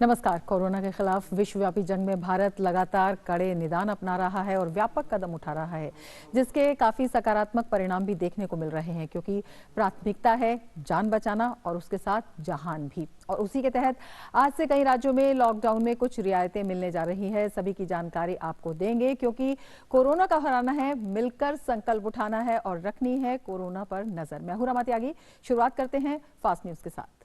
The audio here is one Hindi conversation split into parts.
नमस्कार। कोरोना के खिलाफ विश्वव्यापी जंग में भारत लगातार कड़े निदान अपना रहा है और व्यापक कदम उठा रहा है, जिसके काफी सकारात्मक परिणाम भी देखने को मिल रहे हैं, क्योंकि प्राथमिकता है जान बचाना और उसके साथ जहान भी। और उसी के तहत आज से कई राज्यों में लॉकडाउन में कुछ रियायतें मिलने जा रही है। सभी की जानकारी आपको देंगे, क्योंकि कोरोना का हराना है, मिलकर संकल्प उठाना है और रखनी है कोरोना पर नजर। मैं हूं रमा त्यागी। शुरुआत करते हैं फास्ट न्यूज के साथ।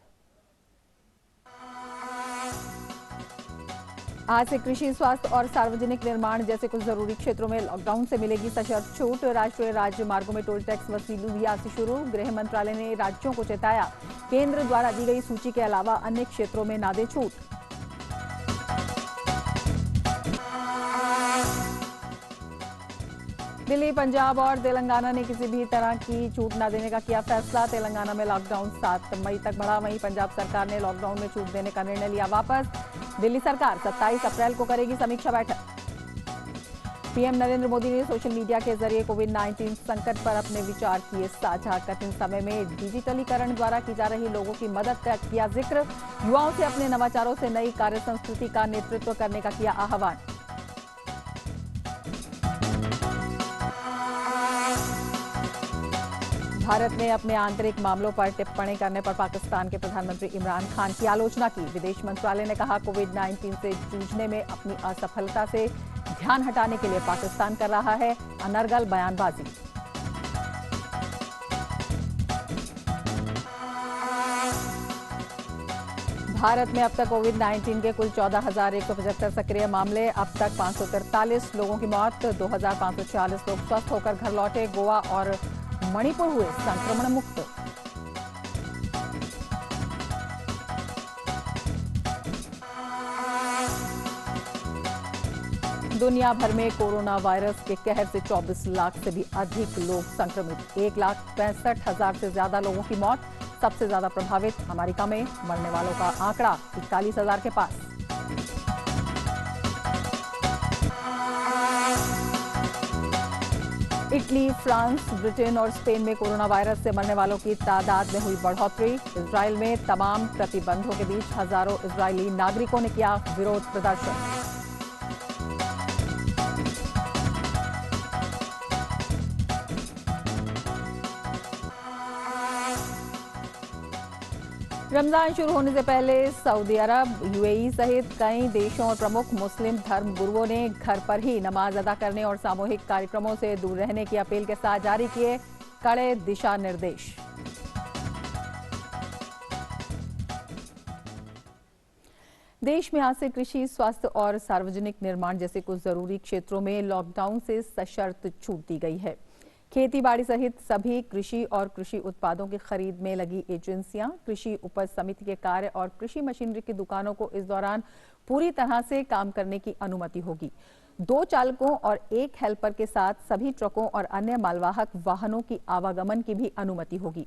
आज से कृषि, स्वास्थ्य और सार्वजनिक निर्माण जैसे कुछ जरूरी क्षेत्रों में लॉकडाउन से मिलेगी सशर्त छूट। राष्ट्रीय राजमार्गों में टोल टैक्स वसूली भी आज से शुरू। गृह मंत्रालय ने राज्यों को चेताया, केंद्र द्वारा दी गई सूची के अलावा अन्य क्षेत्रों में ना दे छूट। दिल्ली, पंजाब और तेलंगाना ने किसी भी तरह की छूट न देने का किया फैसला। तेलंगाना में लॉकडाउन 7 मई तक बढ़ा। वहीं पंजाब सरकार ने लॉकडाउन में छूट देने का निर्णय लिया वापस। दिल्ली सरकार 27 अप्रैल को करेगी समीक्षा बैठक। पीएम नरेंद्र मोदी ने सोशल मीडिया के जरिए कोविड-19 संकट पर अपने विचार किए साझा। कठिन समय में डिजिटलीकरण द्वारा की जा रही लोगों की मदद का किया जिक्र। युवाओं से अपने नवाचारों से नई कार्य संस्कृति का नेतृत्व करने का किया आह्वान। भारत ने अपने आंतरिक मामलों पर टिप्पणी करने पर पाकिस्तान के प्रधानमंत्री इमरान खान की आलोचना की। विदेश मंत्रालय ने कहा, कोविड-19 से जूझने में अपनी असफलता से ध्यान हटाने के लिए पाकिस्तान कर रहा है अनर्गल बयानबाजी। भारत में अब तक कोविड-19 के कुल 14,175 सक्रिय मामले। अब तक 543 लोगों की मौत, 2,546 लोग स्वस्थ होकर घर लौटे। गोवा और मणिपुर हुए संक्रमण मुक्त। दुनिया भर में कोरोना वायरस के कहर से 24 लाख से भी अधिक लोग संक्रमित। 1,65,000 से ज्यादा लोगों की मौत। सबसे ज्यादा प्रभावित अमेरिका में मरने वालों का आंकड़ा 41,000 के पास। इटली, फ्रांस, ब्रिटेन और स्पेन में कोरोना वायरस से मरने वालों की तादाद में हुई बढ़ोतरी। इजराइल में तमाम प्रतिबंधों के बीच हजारों इजरायली नागरिकों ने किया विरोध प्रदर्शन। रमजान शुरू होने से पहले सऊदी अरब, यूएई सहित कई देशों और प्रमुख मुस्लिम धर्म गुरुओं ने घर पर ही नमाज अदा करने और सामूहिक कार्यक्रमों से दूर रहने की अपील के साथ जारी किए कड़े दिशा निर्देश। देश में आज से कृषि, स्वास्थ्य और सार्वजनिक निर्माण जैसे कुछ जरूरी क्षेत्रों में लॉकडाउन से सशर्त छूट दी गई है। खेती बाड़ी सहित सभी कृषि और कृषि उत्पादों की खरीद में लगी एजेंसियां, कृषि उपज समिति के कार्य और कृषि मशीनरी की दुकानों को इस दौरान पूरी तरह से काम करने की अनुमति होगी। 2 चालकों और 1 हेल्पर के साथ सभी ट्रकों और अन्य मालवाहक वाहनों की आवागमन की भी अनुमति होगी।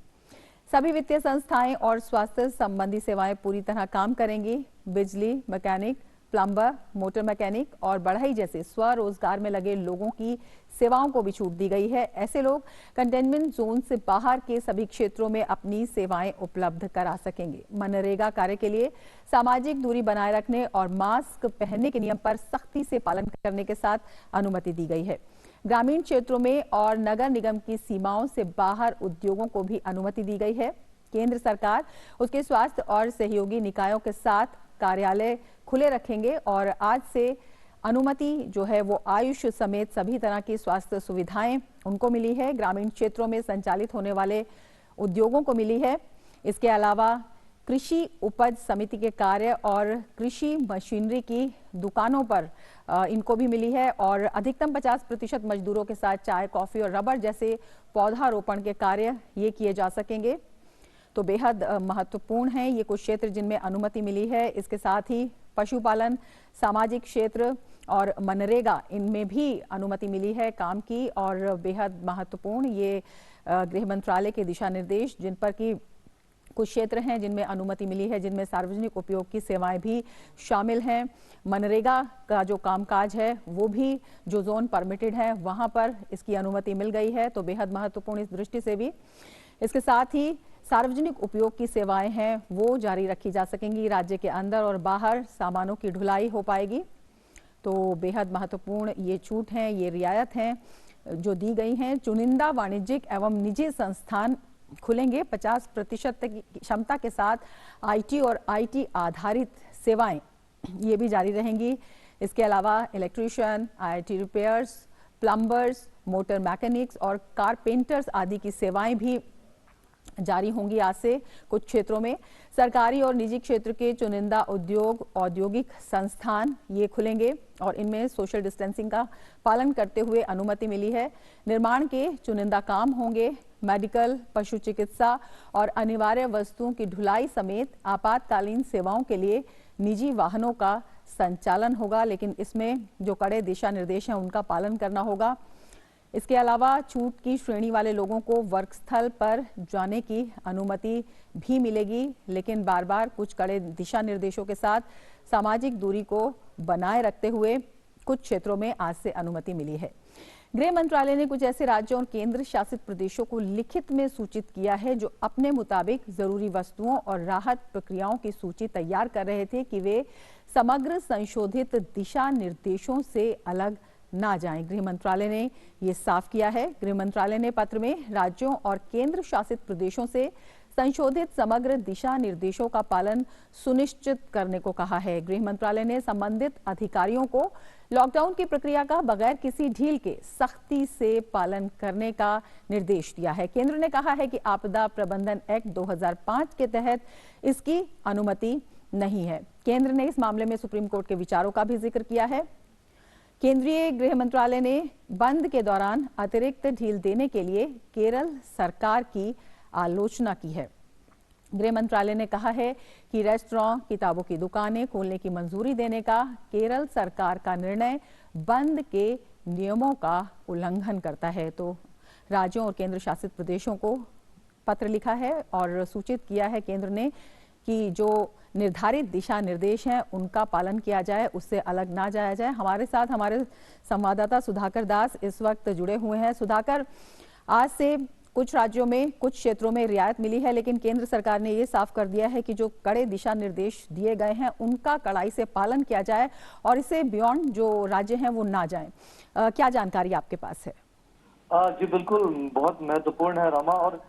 सभी वित्तीय संस्थाएं और स्वास्थ्य संबंधी सेवाएं पूरी तरह काम करेंगी। बिजली, मैकेनिक, प्लम्बर, मोटर मैकेनिक और बढ़ई जैसे स्वरोजगार में लगे लोगों की सेवाओं को भी छूट दी गई है। ऐसे लोग कंटेनमेंट जोन से बाहर के सभी क्षेत्रों में अपनी सेवाएं उपलब्ध करा सकेंगे। मनरेगा कार्य के लिए सामाजिक दूरी बनाए रखने और मास्क पहनने के नियम पर सख्ती से पालन करने के साथ अनुमति दी गई है। ग्रामीण क्षेत्रों में और नगर निगम की सीमाओं से बाहर उद्योगों को भी अनुमति दी गई है। केंद्र सरकार उसके स्वास्थ्य और सहयोगी निकायों के साथ कार्यालय खुले रखेंगे और आज से अनुमति जो है वो आयुष समेत सभी तरह की स्वास्थ्य सुविधाएं उनको मिली है। ग्रामीण क्षेत्रों में संचालित होने वाले उद्योगों को मिली है। इसके अलावा कृषि उपज समिति के कार्य और कृषि मशीनरी की दुकानों पर इनको भी मिली है और अधिकतम 50% मजदूरों के साथ चाय, कॉफी और रबर जैसे पौधारोपण के कार्य ये किए जा सकेंगे। तो बेहद महत्वपूर्ण है ये कुछ क्षेत्र जिनमें अनुमति मिली है। इसके साथ ही पशुपालन, सामाजिक क्षेत्र और मनरेगा, इनमें भी अनुमति मिली है काम की। और बेहद महत्वपूर्ण ये गृह मंत्रालय के दिशा निर्देश, जिन पर कि कुछ क्षेत्र हैं जिनमें अनुमति मिली है, जिनमें सार्वजनिक उपयोग की सेवाएं भी शामिल हैं। मनरेगा का जो कामकाज है वो भी जो जोन परमिटेड है वहां पर इसकी अनुमति मिल गई है, तो बेहद महत्वपूर्ण इस दृष्टि से भी। इसके साथ ही सार्वजनिक उपयोग की सेवाएं हैं वो जारी रखी जा सकेंगी। राज्य के अंदर और बाहर सामानों की ढुलाई हो पाएगी। तो बेहद महत्वपूर्ण ये छूट है, ये रियायत है जो दी गई हैं। चुनिंदा वाणिज्यिक एवं निजी संस्थान खुलेंगे। 50% तक की क्षमता के साथ आईटी और आईटी आधारित सेवाएं ये भी जारी रहेंगी। इसके अलावा electrician, IT repairs, plumbers, motor mechanics और कारपेंटर्स आदि की सेवाएं भी जारी होंगी। आज से कुछ क्षेत्रों में सरकारी और निजी क्षेत्र के चुनिंदा उद्योग, औद्योगिक संस्थान ये खुलेंगे और इनमें सोशल डिस्टेंसिंग का पालन करते हुए अनुमति मिली है। निर्माण के चुनिंदा काम होंगे। मेडिकल, पशु चिकित्सा और अनिवार्य वस्तुओं की ढुलाई समेत आपातकालीन सेवाओं के लिए निजी वाहनों का संचालन होगा, लेकिन इसमें जो कड़े दिशा निर्देश हैं उनका पालन करना होगा। इसके अलावा छूट की श्रेणी वाले लोगों को वर्क स्थल पर जाने की अनुमति भी मिलेगी, लेकिन बार बार कुछ कड़े दिशा निर्देशों के साथ सामाजिक दूरी को बनाए रखते हुए कुछ क्षेत्रों में आज से अनुमति मिली है। गृह मंत्रालय ने कुछ ऐसे राज्यों और केंद्र शासित प्रदेशों को लिखित में सूचित किया है जो अपने मुताबिक जरूरी वस्तुओं और राहत प्रक्रियाओं की सूची तैयार कर रहे थे कि वे समग्र संशोधित दिशा निर्देशों से अलग ना जाएं। गृह मंत्रालय ने ये साफ किया है। गृह मंत्रालय ने पत्र में राज्यों और केंद्र शासित प्रदेशों से संशोधित समग्र दिशा निर्देशों का पालन सुनिश्चित करने को कहा है। गृह मंत्रालय ने संबंधित अधिकारियों को लॉकडाउन की प्रक्रिया का बगैर किसी ढील के सख्ती से पालन करने का निर्देश दिया है। केंद्र ने कहा है कि आपदा प्रबंधन एक्ट 2005 के तहत इसकी अनुमति नहीं है। केंद्र ने इस मामले में सुप्रीम कोर्ट के विचारों का भी जिक्र किया है। केंद्रीय गृह मंत्रालय ने बंद के दौरान अतिरिक्त ढील देने के लिए केरल सरकार की आलोचना की है। गृह मंत्रालय ने कहा है कि रेस्टोरेंट, किताबों की दुकानें खोलने की मंजूरी देने का केरल सरकार का निर्णय बंद के नियमों का उल्लंघन करता है। तो राज्यों और केंद्र शासित प्रदेशों को पत्र लिखा है और सूचित किया है केंद्र ने कि जो निर्धारित दिशा निर्देश हैं उनका पालन किया जाए, उससे अलग ना जाया जाए। हमारे साथ हमारे संवाददाता सुधाकर दास इस वक्त जुड़े हुए हैं। सुधाकर, आज से कुछ राज्यों में, कुछ क्षेत्रों में रियायत मिली है, लेकिन केंद्र सरकार ने ये साफ कर दिया है कि जो कड़े दिशा निर्देश दिए गए हैं उनका कड़ाई से पालन किया जाए और इसे बियॉन्ड जो राज्य हैं वो ना जाएं। क्या जानकारी आपके पास है? जी बिल्कुल, बहुत महत्वपूर्ण है रमा। और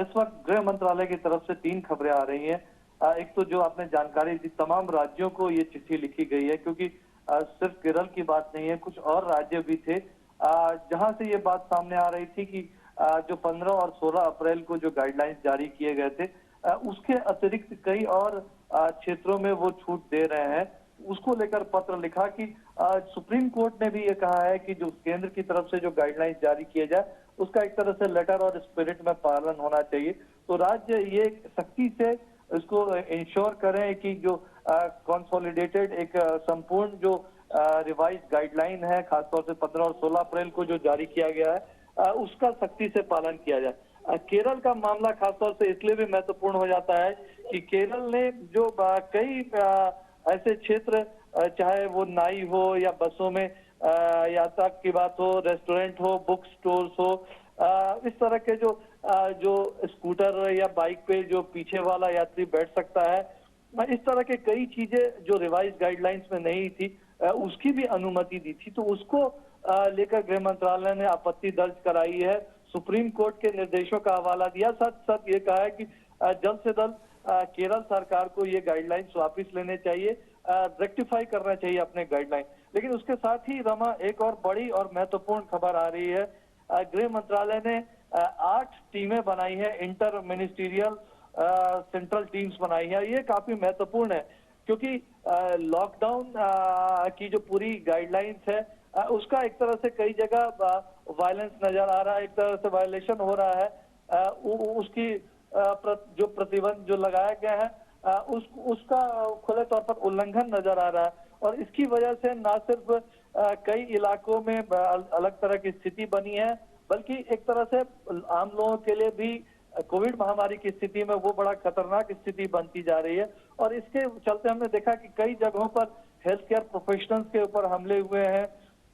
इस वक्त गृह मंत्रालय की तरफ से 3 खबरें आ रही हैं। एक तो जो आपने जानकारी दी, तमाम राज्यों को ये चिट्ठी लिखी गई है, क्योंकि सिर्फ केरल की बात नहीं है, कुछ और राज्य भी थे जहां से ये बात सामने आ रही थी कि जो 15 और 16 अप्रैल को जो गाइडलाइंस जारी किए गए थे उसके अतिरिक्त कई और क्षेत्रों में वो छूट दे रहे हैं। उसको लेकर पत्र लिखा कि सुप्रीम कोर्ट ने भी ये कहा है कि जो केंद्र की तरफ से जो गाइडलाइंस जारी किए जाए उसका एक तरह से लेटर और स्पिरिट में पालन होना चाहिए। तो राज्य ये सख्ती से इसको इंश्योर करें कि जो कंसोलिडेटेड एक संपूर्ण जो रिवाइज गाइडलाइन है, खासतौर से 15 और 16 अप्रैल को जो जारी किया गया है उसका सख्ती से पालन किया जाए। केरल का मामला खासतौर से इसलिए भी महत्वपूर्ण हो जाता है कि केरल ने जो कई ऐसे क्षेत्र, चाहे वो नाई हो या बसों में यात्रा की बात हो, रेस्टोरेंट हो, बुक स्टोर्स हो, इस तरह के जो स्कूटर या बाइक पे जो पीछे वाला यात्री बैठ सकता है, इस तरह के कई चीजें जो रिवाइज गाइडलाइंस में नहीं थी उसकी भी अनुमति दी थी। तो उसको लेकर गृह मंत्रालय ने आपत्ति दर्ज कराई है, सुप्रीम कोर्ट के निर्देशों का हवाला दिया, साथ साथ ये कहा है कि जल्द से जल्द केरल सरकार को ये गाइडलाइंस वापस लेने चाहिए, रेक्टिफाई करना चाहिए अपने गाइडलाइन। लेकिन उसके साथ ही रमा एक और बड़ी और महत्वपूर्ण खबर आ रही है। गृह मंत्रालय ने 8 टीमें बनाई है, इंटर मिनिस्टीरियल सेंट्रल टीम्स बनाई है। ये काफी महत्वपूर्ण है क्योंकि लॉकडाउन की जो पूरी गाइडलाइंस है उसका एक तरह से कई जगह वायलेंस नजर आ रहा है, एक तरह से वायलेशन हो रहा है। उसकी जो प्रतिबंध जो लगाया गया है उसका खुले तौर पर उल्लंघन नजर आ रहा है। और इसकी वजह से न सिर्फ कई इलाकों में अलग तरह की स्थिति बनी है, बल्कि एक तरह से आम लोगों के लिए भी कोविड महामारी की स्थिति में वो बड़ा खतरनाक स्थिति बनती जा रही है। और इसके चलते हमने देखा कि कई जगहों पर हेल्थ केयर प्रोफेशनल्स के ऊपर हमले हुए हैं।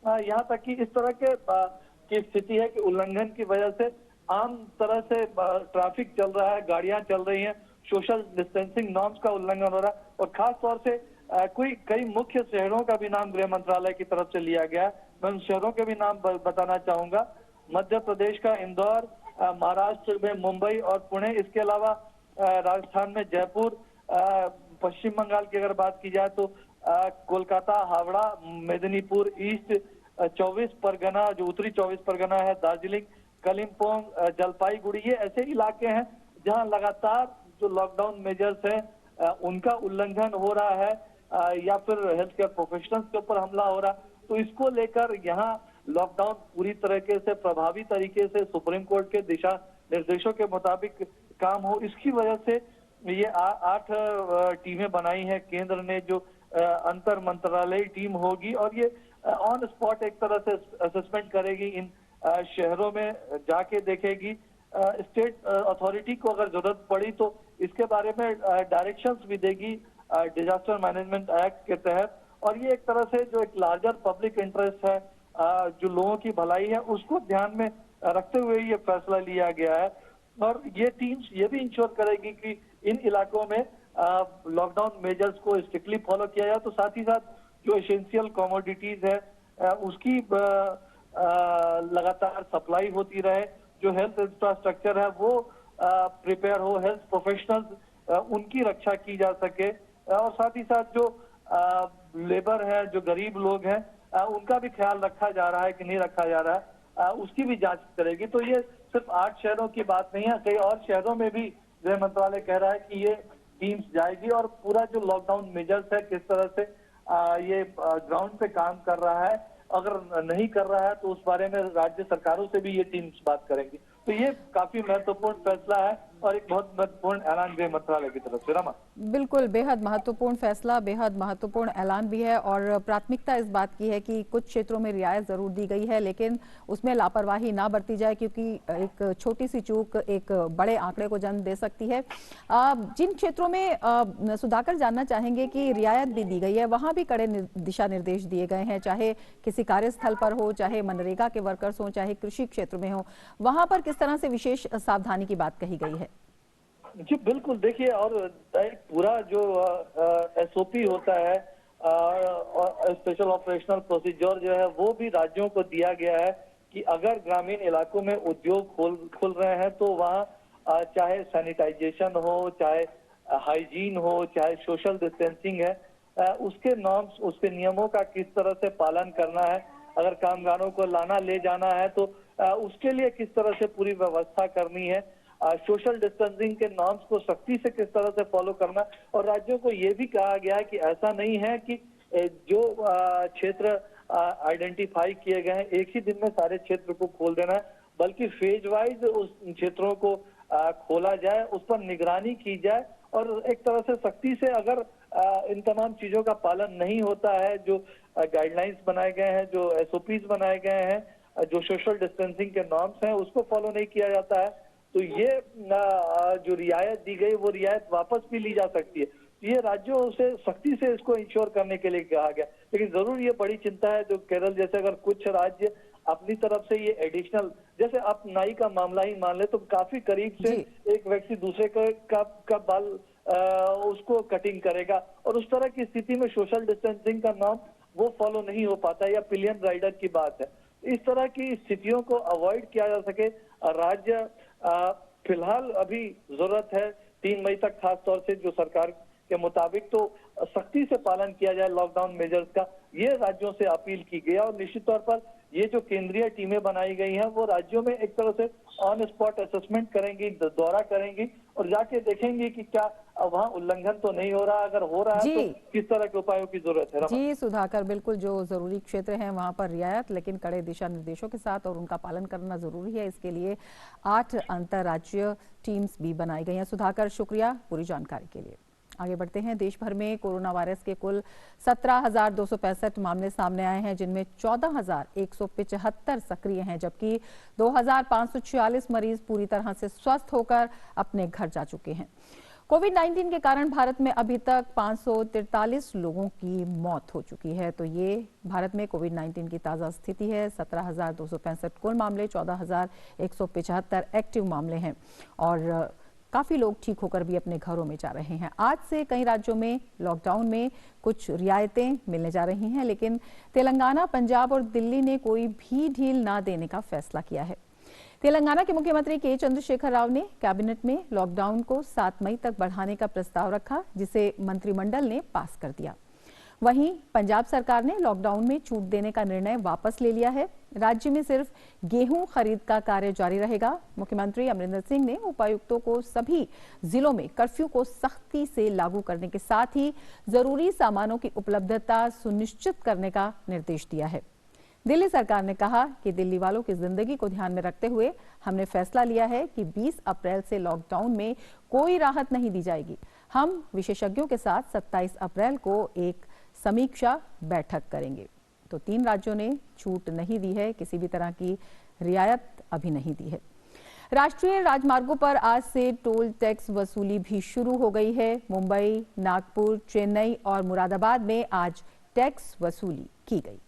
यहाँ तक कि इस तरह की स्थिति है कि उल्लंघन की वजह से आम तरह से ट्रैफिक चल रहा है, गाड़ियां चल रही हैं, सोशल डिस्टेंसिंग नॉर्म्स का उल्लंघन हो रहा है और खास तौर से कई मुख्य शहरों का भी नाम गृह मंत्रालय की तरफ से लिया गया है। मैं उन शहरों के भी नाम बताना चाहूंगा। मध्य प्रदेश का इंदौर, महाराष्ट्र में मुंबई और पुणे, इसके अलावा राजस्थान में जयपुर, पश्चिम बंगाल की अगर बात की जाए तो कोलकाता, हावड़ा, मेदिनीपुर ईस्ट, 24 परगना जो उत्तरी 24 परगना है, दार्जिलिंग, कलिम्पोंग, जलपाईगुड़ी, ये ऐसे इलाके हैं जहां लगातार जो लॉकडाउन मेजर्स हैं उनका उल्लंघन हो रहा है या फिर हेल्थ केयर प्रोफेशनल्स के ऊपर हमला हो रहा है। तो इसको लेकर यहाँ लॉकडाउन पूरी तरीके से प्रभावी तरीके से सुप्रीम कोर्ट के दिशा निर्देशों के मुताबिक काम हो, इसकी वजह से ये 8 टीमें बनाई हैं केंद्र ने, जो अंतर मंत्रालयी टीम होगी और ये ऑन स्पॉट एक तरह से असेसमेंट करेगी, इन शहरों में जाके देखेगी। स्टेट अथॉरिटी को अगर जरूरत पड़ी तो इसके बारे में डायरेक्शंस भी देगी डिजास्टर मैनेजमेंट एक्ट के तहत। और ये एक तरह से जो एक लार्जर पब्लिक इंटरेस्ट है, जो लोगों की भलाई है, उसको ध्यान में रखते हुए ये फैसला लिया गया है। और ये टीम्स ये भी इंश्योर करेगी कि इन इलाकों में लॉकडाउन मेजर्स को स्ट्रिक्टली फॉलो किया जाए। तो साथ ही साथ जो एसेंशियल कमोडिटीज है उसकी लगातार सप्लाई होती रहे, जो हेल्थ इंफ्रास्ट्रक्चर है वो प्रिपेयर हो, हेल्थ प्रोफेशनल्स उनकी रक्षा की जा सके और साथ ही साथ जो लेबर है, जो गरीब लोग हैं उनका भी ख्याल रखा जा रहा है कि नहीं रखा जा रहा है, उसकी भी जांच करेगी। तो ये सिर्फ 8 शहरों की बात नहीं है, कई और शहरों में भी गृह मंत्रालय कह रहा है कि ये टीम्स जाएगी और पूरा जो लॉकडाउन मेजर्स है किस तरह से ये ग्राउंड पे काम कर रहा है, अगर नहीं कर रहा है तो उस बारे में राज्य सरकारों से भी ये टीम्स बात करेंगी। तो ये काफी महत्वपूर्ण फैसला है और एक बहुत महत्वपूर्ण ऐलान गृह मंत्रालय की तरफ से। रमा, बिल्कुल, बेहद महत्वपूर्ण फैसला, बेहद महत्वपूर्ण ऐलान भी है और प्राथमिकता इस बात की है कि कुछ क्षेत्रों में रियायत जरूर दी गई है लेकिन उसमें लापरवाही ना बरती जाए, क्योंकि एक छोटी सी चूक एक बड़े आंकड़े को जन्म दे सकती है। जिन क्षेत्रों में सुधाकर जानना चाहेंगे कि रियायत भी दी गई है, वहां भी कड़े दिशा निर्देश दिए गए हैं, चाहे किसी कार्यस्थल पर हो, चाहे मनरेगा के वर्कर्स हो, चाहे कृषि क्षेत्र में हो, वहां पर किस तरह से विशेष सावधानी की बात कही गई है? जी बिल्कुल, देखिए, और एक पूरा जो एसओपी होता है, स्पेशल ऑपरेशनल प्रोसीजर जो है, वो भी राज्यों को दिया गया है कि अगर ग्रामीण इलाकों में उद्योग खुल रहे हैं तो वहाँ चाहे सैनिटाइजेशन हो, चाहे हाइजीन हो, चाहे सोशल डिस्टेंसिंग है, उसके नॉर्म्स, उसके नियमों का किस तरह से पालन करना है। अगर कामगारों को लाना ले जाना है तो उसके लिए किस तरह से पूरी व्यवस्था करनी है, सोशल डिस्टेंसिंग के नॉर्म्स को सख्ती से किस तरह से फॉलो करना। और राज्यों को ये भी कहा गया है कि ऐसा नहीं है कि जो क्षेत्र आइडेंटिफाई किए गए हैं एक ही दिन में सारे क्षेत्र को खोल देना है, बल्कि फेज वाइज उस क्षेत्रों को खोला जाए, उस पर निगरानी की जाए और एक तरह से सख्ती से अगर इन तमाम चीजों का पालन नहीं होता है, जो गाइडलाइंस बनाए गए हैं, जो एसओपीज बनाए गए हैं, जो सोशल डिस्टेंसिंग के नॉर्म्स हैं, उसको फॉलो नहीं किया जाता है, तो ये जो रियायत दी गई वो रियायत वापस भी ली जा सकती है। ये राज्यों से सख्ती से इसको इंश्योर करने के लिए कहा गया। लेकिन जरूर ये बड़ी चिंता है, जो केरल जैसे अगर कुछ राज्य अपनी तरफ से ये एडिशनल, जैसे आप नाई का मामला ही मान ले तो काफी करीब से एक व्यक्ति दूसरे का बाल उसको कटिंग करेगा और उस तरह की स्थिति में सोशल डिस्टेंसिंग का नॉर्म वो फॉलो नहीं हो पाता, या पिलियन राइडर की बात है। इस तरह की स्थितियों को अवॉइड किया जा सके, राज्य फिलहाल अभी जरूरत है 3 मई तक खास तौर से जो सरकार के मुताबिक तो सख्ती से पालन किया जाए लॉकडाउन मेजर्स का, ये राज्यों से अपील की गई। और निश्चित तौर पर ये जो केंद्रीय टीमें बनाई गई हैं वो राज्यों में एक तरह से ऑन स्पॉट असेसमेंट करेंगी, दौरा करेंगी और जाके देखेंगी कि क्या वहाँ उल्लंघन तो नहीं हो रहा, अगर हो रहा है तो किस तरह के उपायों की जरूरत है। जी सुधाकर, बिल्कुल, जो जरूरी क्षेत्र हैं वहां पर रियायत, लेकिन कड़े दिशा निर्देशों के साथ और उनका पालन करना जरूरी है। इसके लिए 8 अंतर्राज्यीय टीम्स भी बनाई गई हैं। सुधाकर, शुक्रिया पूरी जानकारी के लिए। आगे बढ़ते हैं। देश भर में कोरोना वायरस के कुल 17,265 मामले सामने आए हैं, जिनमें 14,175 सक्रिय हैं, जबकि 2,546 मरीज पूरी तरह से स्वस्थ होकर अपने घर जा चुके हैं। कोविड-19 के कारण भारत में अभी तक 543 लोगों की मौत हो चुकी है। तो ये भारत में कोविड-19 की ताज़ा स्थिति है। 17,265 कुल मामले, 14,175 एक्टिव मामले हैं और काफ़ी लोग ठीक होकर भी अपने घरों में जा रहे हैं। आज से कई राज्यों में लॉकडाउन में कुछ रियायतें मिलने जा रही हैं, लेकिन तेलंगाना, पंजाब और दिल्ली ने कोई भी ढील ना देने का फैसला किया है। तेलंगाना के मुख्यमंत्री के चंद्रशेखर राव ने कैबिनेट में लॉकडाउन को 7 मई तक बढ़ाने का प्रस्ताव रखा, जिसे मंत्रिमंडल ने पास कर दिया। वहीं पंजाब सरकार ने लॉकडाउन में छूट देने का निर्णय वापस ले लिया है। राज्य में सिर्फ गेहूं खरीद का कार्य जारी रहेगा। मुख्यमंत्री अमरिंदर सिंह ने उपायुक्तों को सभी जिलों में कर्फ्यू को सख्ती से लागू करने के साथ ही जरूरी सामानों की उपलब्धता सुनिश्चित करने का निर्देश दिया है। दिल्ली सरकार ने कहा कि दिल्ली वालों की जिंदगी को ध्यान में रखते हुए हमने फैसला लिया है कि 20 अप्रैल से लॉकडाउन में कोई राहत नहीं दी जाएगी। हम विशेषज्ञों के साथ 27 अप्रैल को एक समीक्षा बैठक करेंगे। तो 3 राज्यों ने छूट नहीं दी है, किसी भी तरह की रियायत अभी नहीं दी है। राष्ट्रीय राजमार्गों पर आज से टोल टैक्स वसूली भी शुरू हो गई है। मुंबई, नागपुर, चेन्नई और मुरादाबाद में आज टैक्स वसूली की गई।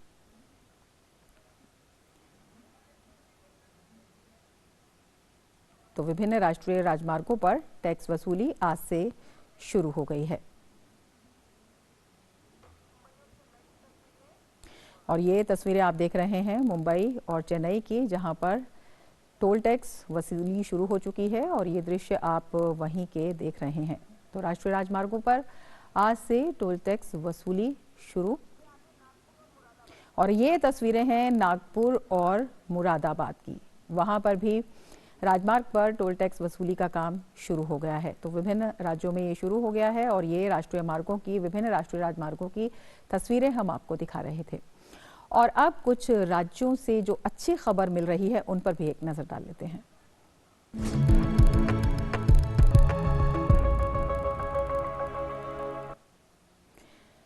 तो विभिन्न राष्ट्रीय राजमार्गों पर टैक्स वसूली आज से शुरू हो गई है और ये तस्वीरें आप देख रहे हैं मुंबई और चेन्नई की, जहां पर टोल टैक्स वसूली शुरू हो चुकी है और ये दृश्य आप वहीं के देख रहे हैं। तो राष्ट्रीय राजमार्गों पर आज से टोल टैक्स वसूली शुरू और ये तस्वीरें हैं नागपुर और मुरादाबाद की। वहां पर भी राजमार्ग पर टोल टैक्स वसूली का काम शुरू हो गया है। तो विभिन्न राज्यों में ये शुरू हो गया है और ये राष्ट्रीय मार्गों की, विभिन्न राष्ट्रीय राजमार्गों की तस्वीरें हम आपको दिखा रहे थे। और अब कुछ राज्यों से जो अच्छी खबर मिल रही है उन पर भी एक नजर डाल लेते हैं।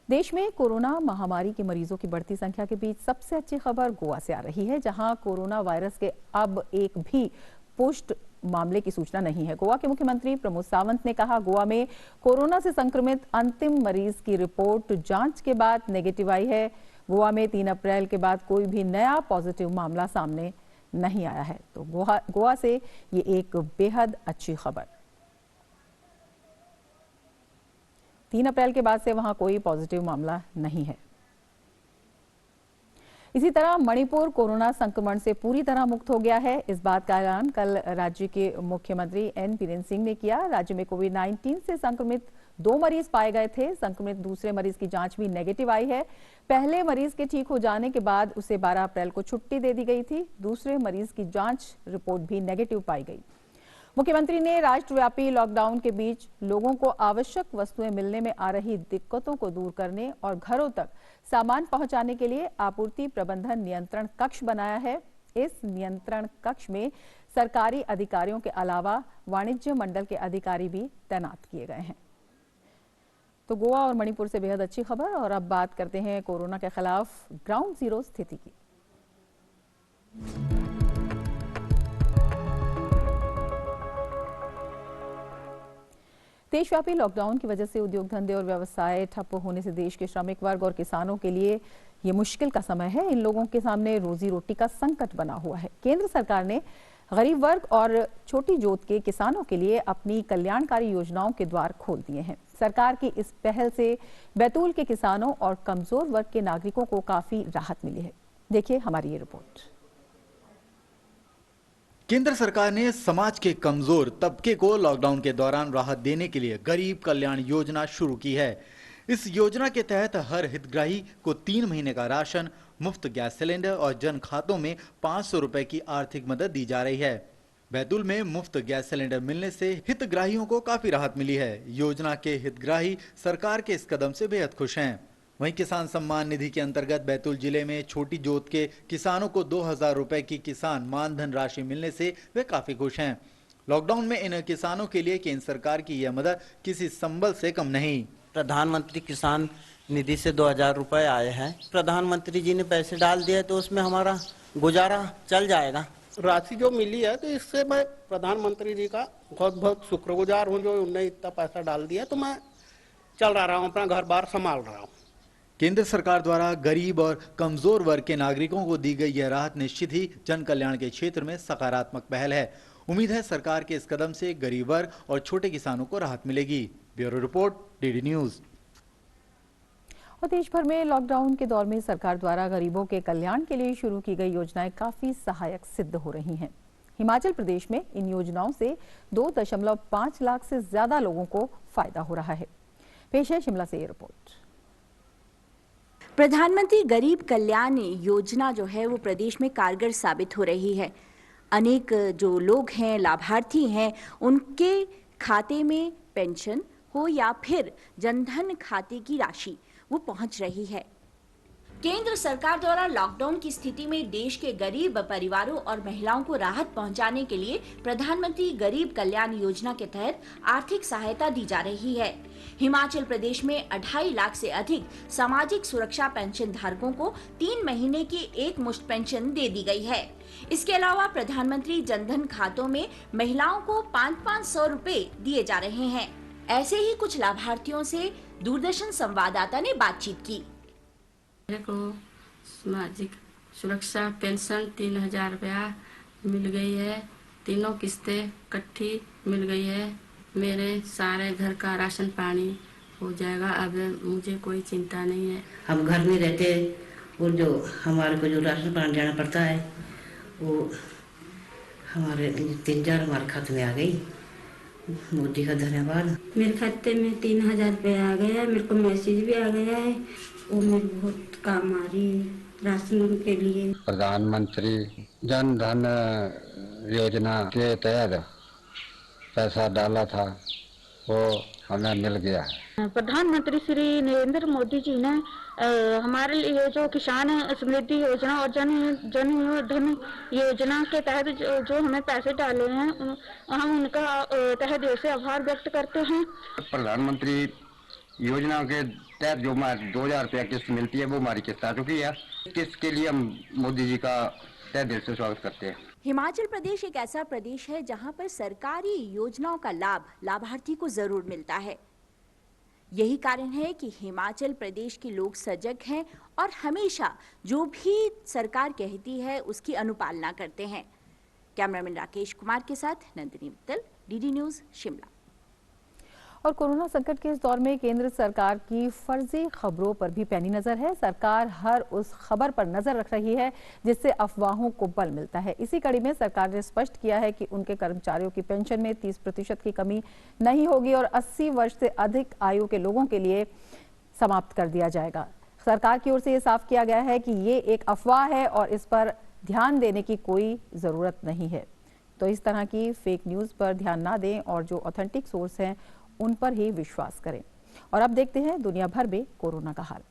देश में कोरोना महामारी के मरीजों की बढ़ती संख्या के बीच सबसे अच्छी खबर गोवा से आ रही है, जहां कोरोना वायरस के अब एक भी पुष्ट मामले की सूचना नहीं है। गोवा के मुख्यमंत्री प्रमोद सावंत ने कहा, गोवा में कोरोना से संक्रमित अंतिम मरीज की रिपोर्ट जांच के बाद नेगेटिव आई है। गोवा में 3 अप्रैल के बाद कोई भी नया पॉजिटिव मामला सामने नहीं आया है। तो गोवा से ये एक बेहद अच्छी खबर। 3 अप्रैल के बाद से वहां कोई पॉजिटिव मामला नहीं है। इसी तरह मणिपुर कोरोना संक्रमण से पूरी तरह मुक्त हो गया है। इस बात का ऐलान कल राज्य के मुख्यमंत्री एन बीरेन सिंह ने किया। राज्य में कोविड-19 से संक्रमित 2 मरीज पाए गए थे। संक्रमित दूसरे मरीज की जांच भी नेगेटिव आई है। पहले मरीज के ठीक हो जाने के बाद उसे 12 अप्रैल को छुट्टी दे दी गई थी। दूसरे मरीज की जांच रिपोर्ट भी नेगेटिव पाई गई। मुख्यमंत्री ने राष्ट्रव्यापी लॉकडाउन के बीच लोगों को आवश्यक वस्तुएं मिलने में आ रही दिक्कतों को दूर करने और घरों तक सामान पहुंचाने के लिए आपूर्ति प्रबंधन नियंत्रण कक्ष बनाया है। इस नियंत्रण कक्ष में सरकारी अधिकारियों के अलावा वाणिज्य मंडल के अधिकारी भी तैनात किए गए हैं। तो गोवा और मणिपुर से बेहद अच्छी खबर। और अब बात करते हैं कोरोना के खिलाफ ग्राउंड जीरो स्थिति की। देशव्यापी लॉकडाउन की वजह से उद्योग धंधे और व्यवसाय ठप होने से देश के श्रमिक वर्ग और किसानों के लिए ये मुश्किल का समय है। इन लोगों के सामने रोजी रोटी का संकट बना हुआ है। केंद्र सरकार ने गरीब वर्ग और छोटी जोत के किसानों के लिए अपनी कल्याणकारी योजनाओं के द्वार खोल दिए हैं। सरकार की इस पहल से बैतूल के किसानों और कमजोर वर्ग के नागरिकों को काफी राहत मिली है। देखिए हमारी ये रिपोर्ट। केंद्र सरकार ने समाज के कमजोर तबके को लॉकडाउन के दौरान राहत देने के लिए गरीब कल्याण योजना शुरू की है। इस योजना के तहत हर हितग्राही को 3 महीने का राशन, मुफ्त गैस सिलेंडर और जन खातों में 500 रुपए की आर्थिक मदद दी जा रही है। बैतूल में मुफ्त गैस सिलेंडर मिलने से हितग्राहियों को काफी राहत मिली है। योजना के हितग्राही सरकार के इस कदम से बेहद खुश हैं। वहीं किसान सम्मान निधि के अंतर्गत बैतूल जिले में छोटी जोत के किसानों को 2000 रुपए की किसान मानधन राशि मिलने से वे काफी खुश हैं। लॉकडाउन में इन किसानों के लिए केंद्र सरकार की यह मदद किसी संबल से कम नहीं। प्रधानमंत्री किसान निधि से 2000 रुपए आए हैं। प्रधानमंत्री जी ने पैसे डाल दिए तो उसमें हमारा गुजारा चल जाएगा। राशि जो मिली है तो इससे मैं प्रधानमंत्री जी का बहुत बहुत शुक्रगुजार हूँ जो उन्होंने इतना पैसा डाल दिया, तो मैं चल रहा हूँ, अपना घर बार संभाल रहा हूँ। केंद्र सरकार द्वारा गरीब और कमजोर वर्ग के नागरिकों को दी गई यह राहत निश्चित ही जन कल्याण के क्षेत्र में सकारात्मक पहल है। उम्मीद है सरकार के इस कदम से गरीब वर्ग और छोटे किसानों को राहत मिलेगी। Bureau report, DD news. और देश भर में लॉकडाउन के दौर में सरकार द्वारा गरीबों के कल्याण के लिए शुरू की गई योजनाएं काफी सहायक सिद्ध हो रही हैं। हिमाचल प्रदेश में इन योजनाओं से 2.5 लाख से ज्यादा लोगों को फायदा हो रहा है। पेश है शिमला से ये रिपोर्ट। प्रधानमंत्री गरीब कल्याण योजना जो है वो प्रदेश में कारगर साबित हो रही है। अनेक जो लोग हैं, लाभार्थी हैं, उनके खाते में पेंशन हो या फिर जनधन खाते की राशि वो पहुंच रही है। केंद्र सरकार द्वारा लॉकडाउन की स्थिति में देश के गरीब परिवारों और महिलाओं को राहत पहुंचाने के लिए प्रधानमंत्री गरीब कल्याण योजना के तहत आर्थिक सहायता दी जा रही है। हिमाचल प्रदेश में 2.5 लाख से अधिक सामाजिक सुरक्षा पेंशन धारकों को 3 महीने की एक मुश्त पेंशन दे दी गई है। इसके अलावा प्रधानमंत्री जनधन खातों में महिलाओं को 500 रुपए दिए जा रहे हैं। ऐसे ही कुछ लाभार्थियों से दूरदर्शन संवाददाता ने बातचीत की। मेरे को सामाजिक सुरक्षा पेंशन 3000 रुपया मिल गई है। तीनों किस्तें इकट्ठी मिल गई है। मेरे सारे घर का राशन पानी हो जाएगा। अब मुझे कोई चिंता नहीं है। हम घर में रहते और जो हमारे को जो राशन पानी जाना पड़ता है वो हमारे 3000 हमारे खाते में आ गई। मोदी का धन्यवाद। मेरे खाते में 3000 रुपया आ गया है। मेरे को मैसेज भी आ गया है। वो मेरे बहुत काम आ रही है राशन के लिए। प्रधानमंत्री जन धन योजना के तहत पैसा डाला था वो हमें मिल गया है। प्रधानमंत्री श्री नरेंद्र मोदी जी ने हमारे लिए जो किसान समृद्धि योजना और जन धन योजना के तहत जो हमें पैसे डाले हैं, हम उनका तहे दिल से आभार व्यक्त करते हैं। प्रधानमंत्री योजना के तहत जो 2000 रुपया किस्त मिलती है वो हमारी किस्त आ चुकी है। किस्त के लिए हम मोदी जी का तहे दिल से स्वागत करते हैं। हिमाचल प्रदेश एक ऐसा प्रदेश है जहां पर सरकारी योजनाओं का लाभ लाभार्थी को जरूर मिलता है। यही कारण है कि हिमाचल प्रदेश के लोग सजग हैं और हमेशा जो भी सरकार कहती है उसकी अनुपालना करते हैं। कैमरामैन राकेश कुमार के साथ नंदिनी मित्तल, डीडी न्यूज, शिमला। और कोरोना संकट के इस दौर में केंद्र सरकार की फर्जी खबरों पर भी पैनी नजर है। सरकार हर उस खबर पर नजर रख रही है जिससे अफवाहों को बल मिलता है। इसी कड़ी में सरकार ने स्पष्ट किया है कि उनके कर्मचारियों की पेंशन में 30% की कमी नहीं होगी और 80 वर्ष से अधिक आयु के लोगों के लिए समाप्त कर दिया जाएगा। सरकार की ओर से ये साफ किया गया है कि ये एक अफवाह है और इस पर ध्यान देने की कोई जरूरत नहीं है। तो इस तरह की फेक न्यूज पर ध्यान ना दें और जो ऑथेंटिक सोर्स हैं उन पर ही विश्वास करें। और अब देखते हैं दुनिया भर में कोरोना का हाल।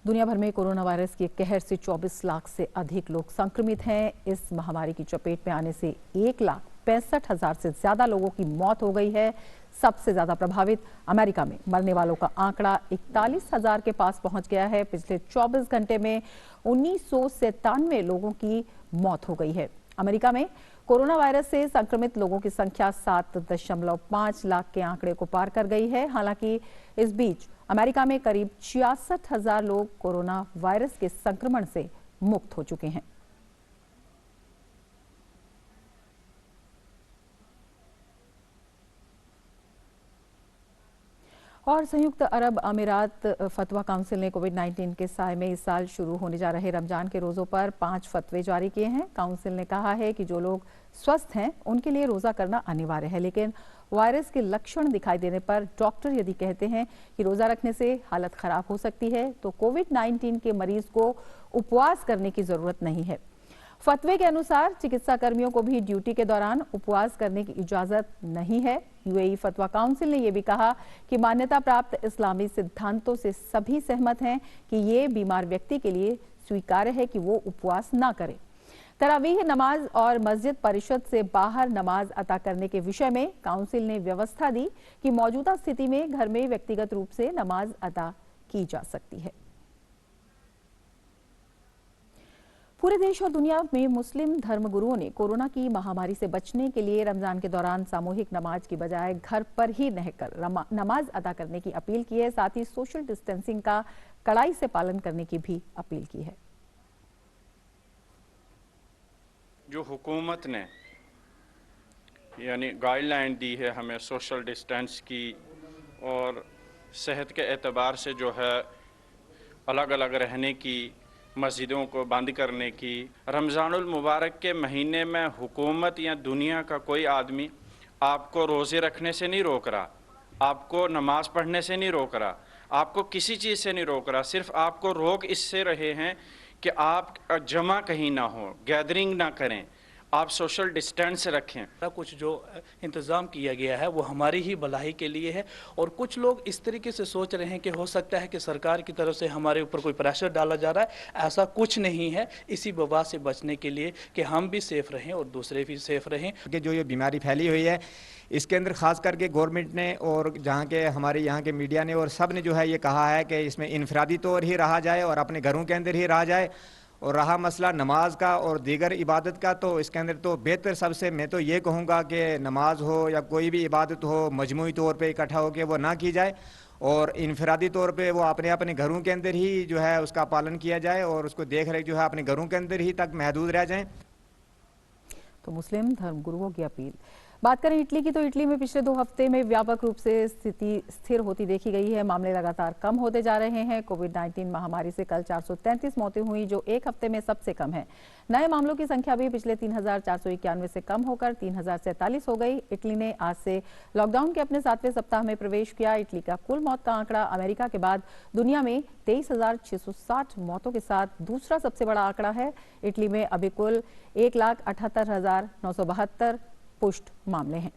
दुनिया भर में कोरोना वायरस के कहर से 24 लाख से अधिक लोग संक्रमित हैं। इस महामारी की चपेट में आने से 1,65,000 से ज्यादा लोगों की मौत हो गई है। सबसे ज्यादा प्रभावित अमेरिका में मरने वालों का आंकड़ा 41,000 के पास पहुंच गया है। पिछले 24 घंटे में 1997 लोगों की मौत हो गई है। अमेरिका में कोरोना वायरस से संक्रमित लोगों की संख्या 7.5 लाख के आंकड़े को पार कर गई है। हालांकि इस बीच अमेरिका में करीब 66,000 लोग कोरोना वायरस के संक्रमण से मुक्त हो चुके हैं। और संयुक्त अरब अमीरात फतवा काउंसिल ने कोविड-19 के साए में इस साल शुरू होने जा रहे रमजान के रोजों पर 5 फतवे जारी किए हैं। काउंसिल ने कहा है कि जो लोग स्वस्थ हैं उनके लिए रोजा करना अनिवार्य है, लेकिन वायरस के लक्षण दिखाई देने पर डॉक्टर यदि कहते हैं कि रोजा रखने से हालत खराब हो सकती है तो कोविड-19 के मरीज को उपवास करने की जरूरत नहीं है। फतवे के अनुसार चिकित्सा कर्मियों को भी ड्यूटी के दौरान उपवास करने की इजाजत नहीं है। यूएई फतवा काउंसिल ने यह भी कहा कि मान्यता प्राप्त इस्लामी सिद्धांतों से सभी सहमत हैं कि ये बीमार व्यक्ति के लिए स्वीकार्य है कि वो उपवास ना करे। तरावीह नमाज और मस्जिद परिषद से बाहर नमाज अता करने के विषय में काउंसिल ने व्यवस्था दी कि मौजूदा स्थिति में घर में व्यक्तिगत रूप से नमाज अता की जा सकती है। पूरे देश और दुनिया में मुस्लिम धर्मगुरुओं ने कोरोना की महामारी से बचने के लिए रमजान के दौरान सामूहिक नमाज की बजाय घर पर ही रहकर नमाज अदा करने की अपील की है। साथ ही सोशल डिस्टेंसिंग का कड़ाई से पालन करने की भी अपील की है। जो हुकूमत ने यानी गाइडलाइन दी है हमें सोशल डिस्टेंस की और सेहत के एतबार से जो है अलग अलग रहने की, मस्जिदों को बंद करने की, रमज़ानुल मुबारक के महीने में हुकूमत या दुनिया का कोई आदमी आपको रोज़े रखने से नहीं रोक रहा, आपको नमाज पढ़ने से नहीं रोक रहा, आपको किसी चीज़ से नहीं रोक रहा। सिर्फ आपको रोक इससे रहे हैं कि आप जमा कहीं ना हो, गैदरिंग ना करें, आप सोशल डिस्टेंस रखें। कुछ जो इंतज़ाम किया गया है वो हमारी ही भलाई के लिए है और कुछ लोग इस तरीके से सोच रहे हैं कि हो सकता है कि सरकार की तरफ से हमारे ऊपर कोई प्रेशर डाला जा रहा है। ऐसा कुछ नहीं है। इसी वबा से बचने के लिए कि हम भी सेफ रहें और दूसरे भी सेफ रहें। कि जो ये बीमारी फैली हुई है इसके अंदर ख़ास करके गवर्नमेंट ने और जहाँ के हमारे यहाँ के मीडिया ने और सब ने जो है ये कहा है कि इसमें इनफरादी तौर ही रहा जाए और अपने घरों के अंदर ही रहा जाए। और रहा मसला नमाज का और दीगर इबादत का, तो इसके अंदर तो बेहतर सबसे मैं तो ये कहूँगा कि नमाज हो या कोई भी इबादत हो मजमूई तौर पे इकट्ठा होकर वो ना की जाए और इनफरादी तौर पे वो अपने अपने घरों के अंदर ही जो है उसका पालन किया जाए और उसको देख रेख जो है अपने घरों के अंदर ही तक महदूद रह जाएं। तो मुस्लिम धर्मगुरुओं की अपील। बात करें इटली की, तो इटली में पिछले 2 हफ्ते में व्यापक रूप से स्थिति स्थिर होती देखी गई है। मामले लगातार कम होते जा रहे हैं। कोविड-19 महामारी से कल 433 मौतें हुई, जो एक हफ्ते में सबसे कम है। नए मामलों की संख्या भी पिछले 3491 से कम होकर 3047 हो गई। इटली ने आज से लॉकडाउन के अपने 7वें सप्ताह में प्रवेश किया। इटली का कुल मौत का आंकड़ा अमेरिका के बाद दुनिया में 23,660 मौतों के साथ दूसरा सबसे बड़ा आंकड़ा है। इटली में अभी कुल 1,78,972 पुष्ट मामले हैं।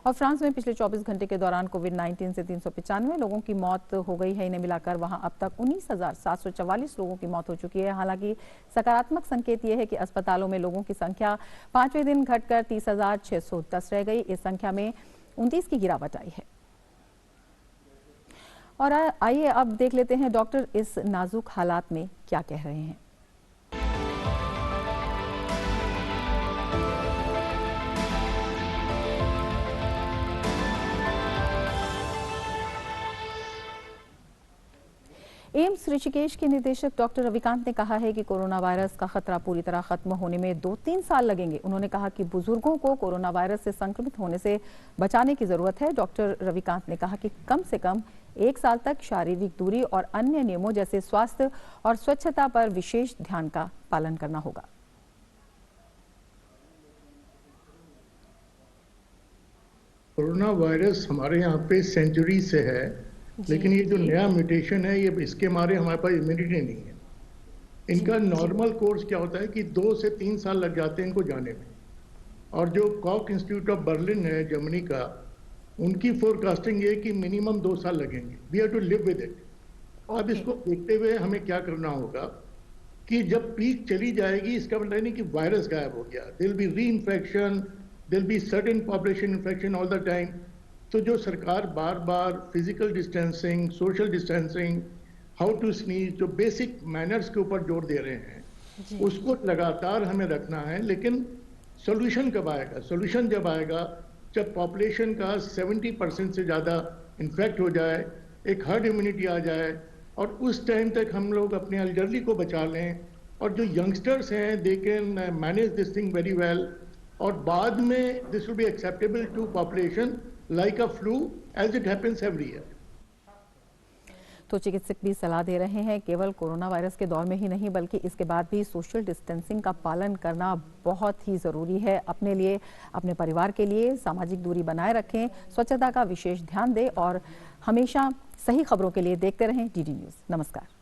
और फ्रांस में पिछले 24 घंटे के दौरान कोविड-19 से 395 लोगों की मौत हो गई है। इन्हें मिलाकर वहां अब तक 19,744 लोगों की मौत हो चुकी है। हालांकि सकारात्मक संकेत यह है कि अस्पतालों में लोगों की संख्या 5वें दिन घटकर 30,610 रह गई। इस संख्या में 29 की गिरावट आई है। और आइए अब देख लेते हैं डॉक्टर इस नाजुक हालात में क्या कह रहे हैं। एम्स ऋषिकेश के निदेशक डॉक्टर रविकांत ने कहा है कि कोरोना वायरस का खतरा पूरी तरह खत्म होने में 2-3 साल लगेंगे। उन्होंने कहा कि बुजुर्गों को कोरोना वायरस से संक्रमित होने से बचाने की जरूरत है। डॉक्टर रविकांत ने कहा कि कम से कम 1 साल तक शारीरिक दूरी और अन्य नियमों जैसे स्वास्थ्य और स्वच्छता पर विशेष ध्यान का पालन करना होगा। कोरोना वायरस हमारे यहाँ पे सेंचुरी से है, लेकिन ये जो नया म्यूटेशन है ये इसके मारे हमारे पास इम्यूनिटी नहीं है। इनका नॉर्मल कोर्स क्या होता है कि 2 से 3 साल लग जाते हैं इनको जाने में। और जो कॉक इंस्टीट्यूट ऑफ बर्लिन है जर्मनी का, उनकी फोरकास्टिंग ये कि मिनिमम 2 साल लगेंगे। We have to live with it. अब इसको देखते हुए हमें क्या करना होगा कि जब पीक चली जाएगी इसका मतलब नहीं कि वायरस गायब हो गया। दिल B reinfection, there'll be certain population infection all the time. तो जो सरकार बार बार physical distancing, social distancing, how to sneeze, जो बेसिक मैनर्स के ऊपर जोर दे रहे हैं उसको लगातार हमें रखना है। लेकिन सोल्यूशन कब आएगा? सोल्यूशन जब आएगा जब पॉपुलेशन का 70% से ज़्यादा इन्फेक्ट हो जाए, एक हर्ड इम्यूनिटी आ जाए और उस टाइम तक हम लोग अपने एल्डरली को बचा लें और जो यंगस्टर्स हैं they can manage this thing very well और बाद में this will be acceptable to population like a flu as it happens every year. तो चिकित्सक भी सलाह दे रहे हैं केवल कोरोना वायरस के दौर में ही नहीं बल्कि इसके बाद भी सोशल डिस्टेंसिंग का पालन करना बहुत ही जरूरी है। अपने लिए, अपने परिवार के लिए सामाजिक दूरी बनाए रखें, स्वच्छता का विशेष ध्यान दें और हमेशा सही खबरों के लिए देखते रहें डीडी न्यूज़। नमस्कार।